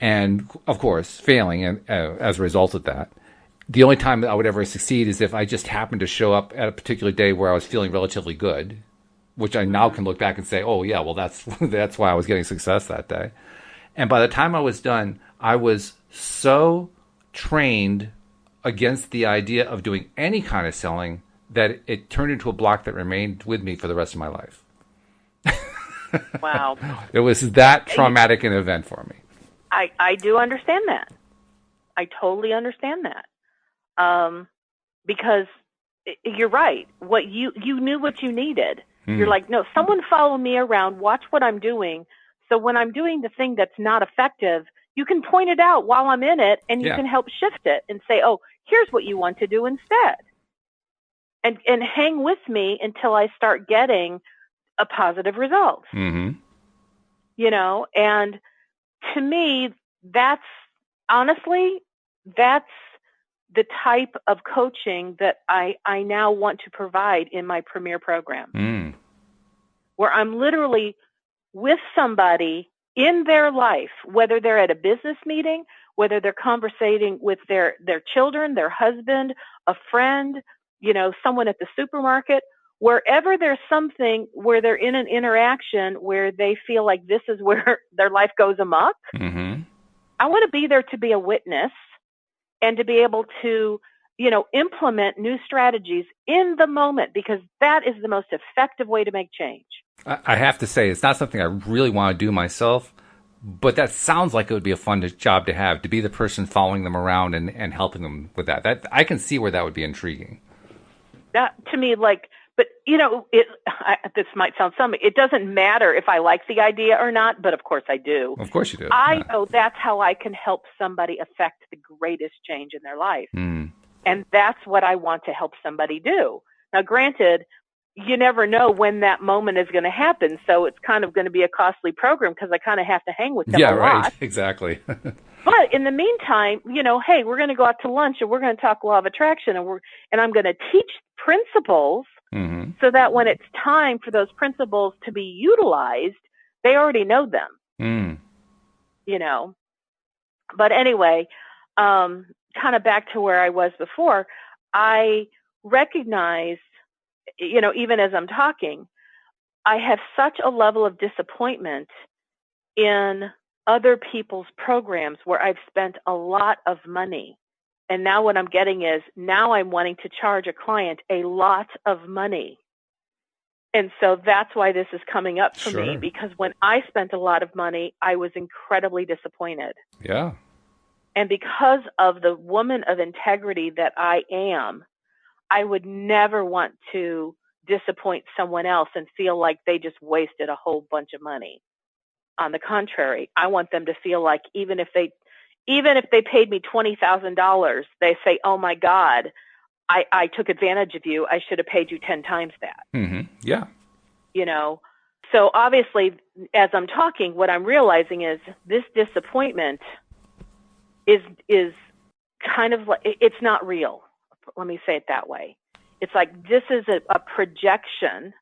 and of course failing, and as a result of that. The only time that I would ever succeed is if I just happened to show up at a particular day where I was feeling relatively good, which I now can look back and say, oh yeah, well that's why I was getting success that day. And by the time I was done, I was so trained against the idea of doing any kind of selling that it turned into a block that remained with me for the rest of my life. Wow. It was that traumatic an event for me. I do understand that. I totally understand that. Because you're right. What you knew what you needed. You're like, no, someone follow me around, watch what I'm doing. So when I'm doing the thing that's not effective, you can point it out while I'm in it, and you can help shift it and say, oh, here's what you want to do instead. and hang with me until I start getting a positive result. Mm-hmm. You know, and to me, that's honestly, that's the type of coaching that I now want to provide in my premier program, where I'm literally with somebody in their life, whether they're at a business meeting, whether they're conversating with their children, their husband, a friend, you know, someone at the supermarket, wherever there's something where they're in an interaction where they feel like this is where their life goes amok. Mm-hmm. I want to be there to be a witness and to be able to, you know, implement new strategies in the moment, because that is the most effective way to make change. I have to say, it's not something I really want to do myself, but that sounds like it would be a fun job to have, to be the person following them around and helping them with that. That I can see where that would be intriguing. That, to me, like, but, you know, this might sound something. It doesn't matter if I like the idea or not, but of course I do. Of course you do. I know that's how I can help somebody affect the greatest change in their life. And that's what I want to help somebody do. Now, granted, you never know when that moment is going to happen, so it's kind of going to be a costly program because I kind of have to hang with them a lot. Yeah, right. Exactly. But in the meantime, you know, hey, we're going to go out to lunch and we're going to talk law of attraction, and I'm going to teach principles so that when it's time for those principles to be utilized, they already know them. You know. But anyway, kind of back to where I was before, I recognize, you know, even as I'm talking, I have such a level of disappointment in other people's programs where I've spent a lot of money. And now what I'm getting is, now I'm wanting to charge a client a lot of money. And so that's why this is coming up for me, because when I spent a lot of money, I was incredibly disappointed. Yeah. And because of the woman of integrity that I am, I would never want to disappoint someone else and feel like they just wasted a whole bunch of money. On the contrary, I want them to feel like even if they paid me $20,000, they say, "Oh my God, I took advantage of you. I should have paid you 10 times that." Yeah. You know, so obviously, as I'm talking, what I'm realizing is this disappointment is kind of like, it's not real. Let me say it that way. It's like, this is a projection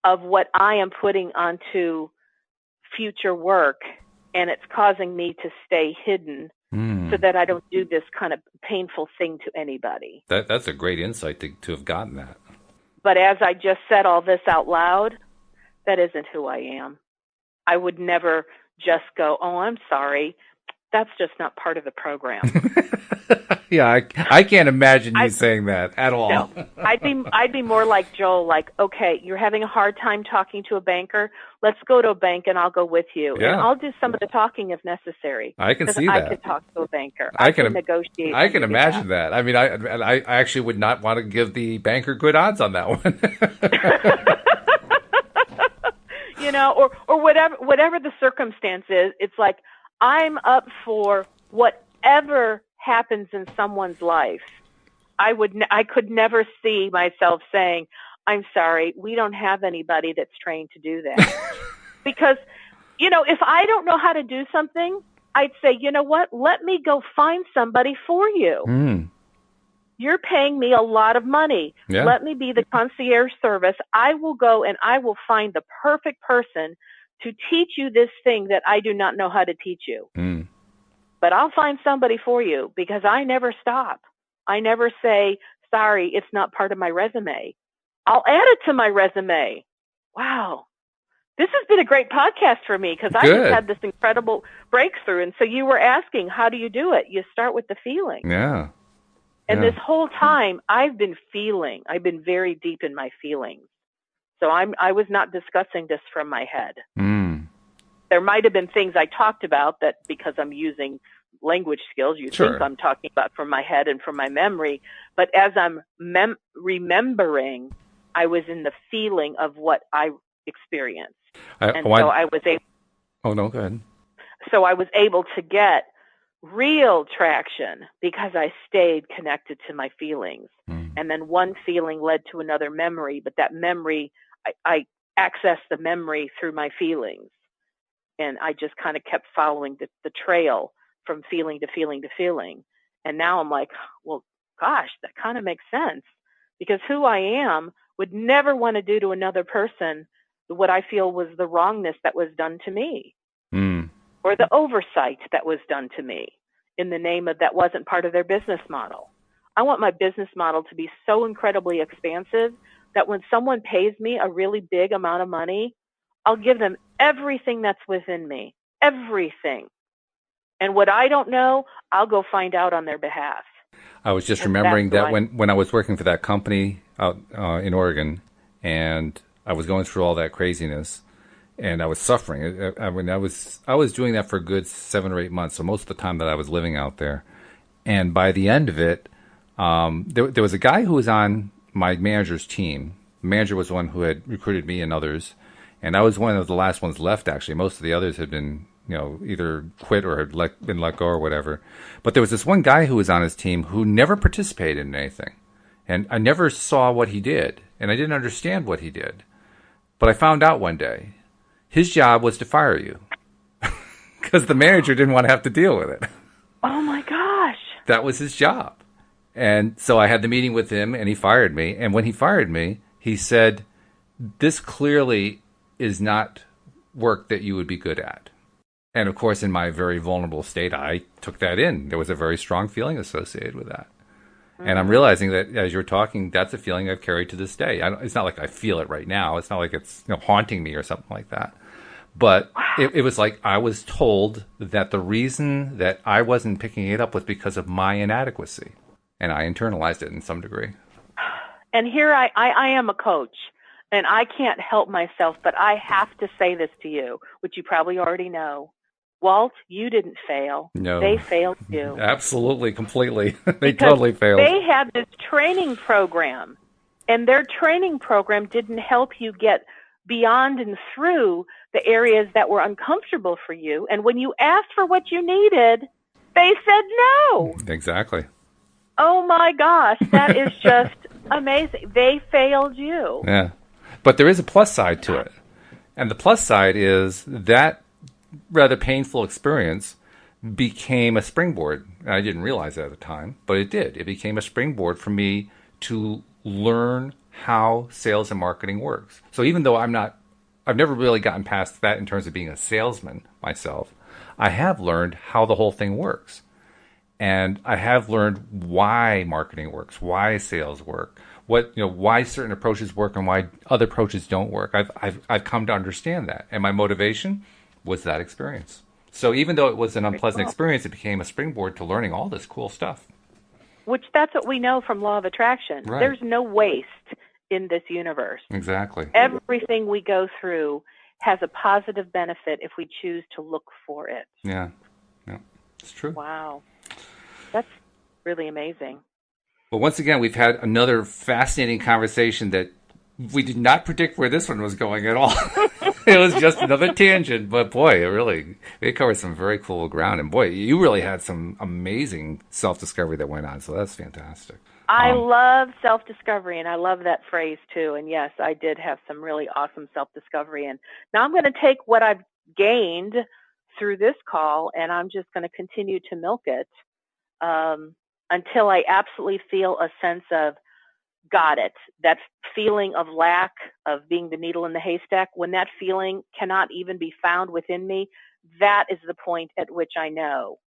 of what I am putting onto future work, and it's causing me to stay hidden so that I don't do this kind of painful thing to anybody. That's a great insight to have gotten that. But as I just said all this out loud, that isn't who I am. I would never just go, "Oh, I'm sorry. That's just not part of the program." Yeah, I can't imagine you saying that at all. No, I'd be more like Joel, like, "Okay, you're having a hard time talking to a banker. Let's go to a bank and I'll go with you. Yeah. And I'll do some of the talking if necessary." I can see that. I can talk to a banker. I can negotiate. I can imagine that. I mean, I actually would not want to give the banker good odds on that one. You know, or whatever the circumstance is, it's like, I'm up for whatever happens in someone's life. I could never see myself saying, "I'm sorry, we don't have anybody that's trained to do that." Because, you know, if I don't know how to do something, I'd say, "You know what? Let me go find somebody for you. You're paying me a lot of money. Yeah. Let me be the concierge service. I will go and I will find the perfect person to teach you this thing that I do not know how to teach you. But I'll find somebody for you, because I never stop. I never say, sorry, it's not part of my resume. I'll add it to my resume." Wow. This has been a great podcast for me, because I just had this incredible breakthrough. And so you were asking, how do you do it? You start with the feeling. Yeah. And this whole time I've been very deep in my feelings. So I was not discussing this from my head. There might have been things I talked about that, because I'm using language skills, you think I'm talking about from my head and from my memory. But as I'm remembering, I was in the feeling of what I experienced. So I was able. Oh, no, go ahead. So I was able to get real traction because I stayed connected to my feelings. And then one feeling led to another memory, but that memory, I accessed the memory through my feelings. And I just kind of kept following the trail from feeling to feeling to feeling. And now I'm like, well, gosh, that kind of makes sense, because who I am would never want to do to another person what I feel was the wrongness that was done to me, or the oversight that was done to me in the name of that wasn't part of their business model. I want my business model to be so incredibly expansive that when someone pays me a really big amount of money, I'll give them everything that's within me, everything. And what I don't know, I'll go find out on their behalf. I was just remembering that when I was working for that company out in Oregon, and I was going through all that craziness, and I was suffering. I mean, I was doing that for a good 7 or 8 months, so most of the time that I was living out there. And by the end of it, there was a guy who was on my manager's team. The manager was the one who had recruited me and others, and I was one of the last ones left, actually. Most of the others had been, either quit or had been let go or whatever. But there was this one guy who was on his team who never participated in anything. And I never saw what he did, and I didn't understand what he did. But I found out one day, his job was to fire you. Because the manager didn't want to have to deal with it. Oh my gosh. That was his job. And so I had the meeting with him, and he fired me. And when he fired me, he said, this clearly is not work that you would be good at. And of course, in my very vulnerable state, I took that in. There was a very strong feeling associated with that. And I'm realizing that as you're talking, that's a feeling I've carried to this day. It's not like I feel it right now. It's not like it's haunting me or something like that. But it was like I was told that the reason that I wasn't picking it up was because of my inadequacy. And I internalized it in some degree. And here I am a coach, and I can't help myself, but I have to say this to you, which you probably already know. Walt, you didn't fail. No. They failed you. Absolutely, completely. They totally failed. They had this training program, and their training program didn't help you get beyond and through the areas that were uncomfortable for you. And when you asked for what you needed, they said no. Exactly. Oh my gosh, that is just amazing. They failed you. Yeah. But there is a plus side to it. And the plus side is that rather painful experience became a springboard. And I didn't realize that at the time, but it did. It became a springboard for me to learn how sales and marketing works. So even though I've never really gotten past that in terms of being a salesman myself, I have learned how the whole thing works. And I have learned why marketing works, why sales work, why certain approaches work and why other approaches don't work. I've come to understand that. And my motivation was that experience. So even though it was an unpleasant experience, it became a springboard to learning all this cool stuff. Which that's what we know from law of attraction. Right. There's no waste in this universe. Exactly. Everything we go through has a positive benefit if we choose to look for it. Yeah. It's true. Wow. That's really amazing. Well, once again, we've had another fascinating conversation that we did not predict where this one was going at all. It was just another tangent, but boy, it covered some very cool ground. And boy, you really had some amazing self-discovery that went on, so that's fantastic. I love self-discovery, and I love that phrase too. And yes, I did have some really awesome self-discovery. And now I'm going to take what I've gained through this call, and I'm just going to continue to milk it until I absolutely feel a sense of, got it. That feeling of lack, of being the needle in the haystack, when that feeling cannot even be found within me, that is the point at which I know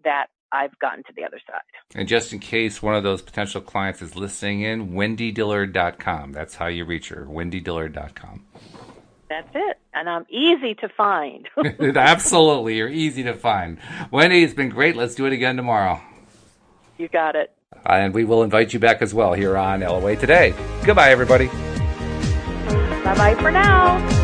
that I've gotten to the other side. And just in case one of those potential clients is listening in, wendydillard.com. That's how you reach her, wendydillard.com. That's it. And I'm easy to find. Absolutely. You're easy to find. Wendy, it's been great. Let's do it again tomorrow. You got it. And we will invite you back as well here on LOA Today. Goodbye, everybody. Bye-bye for now.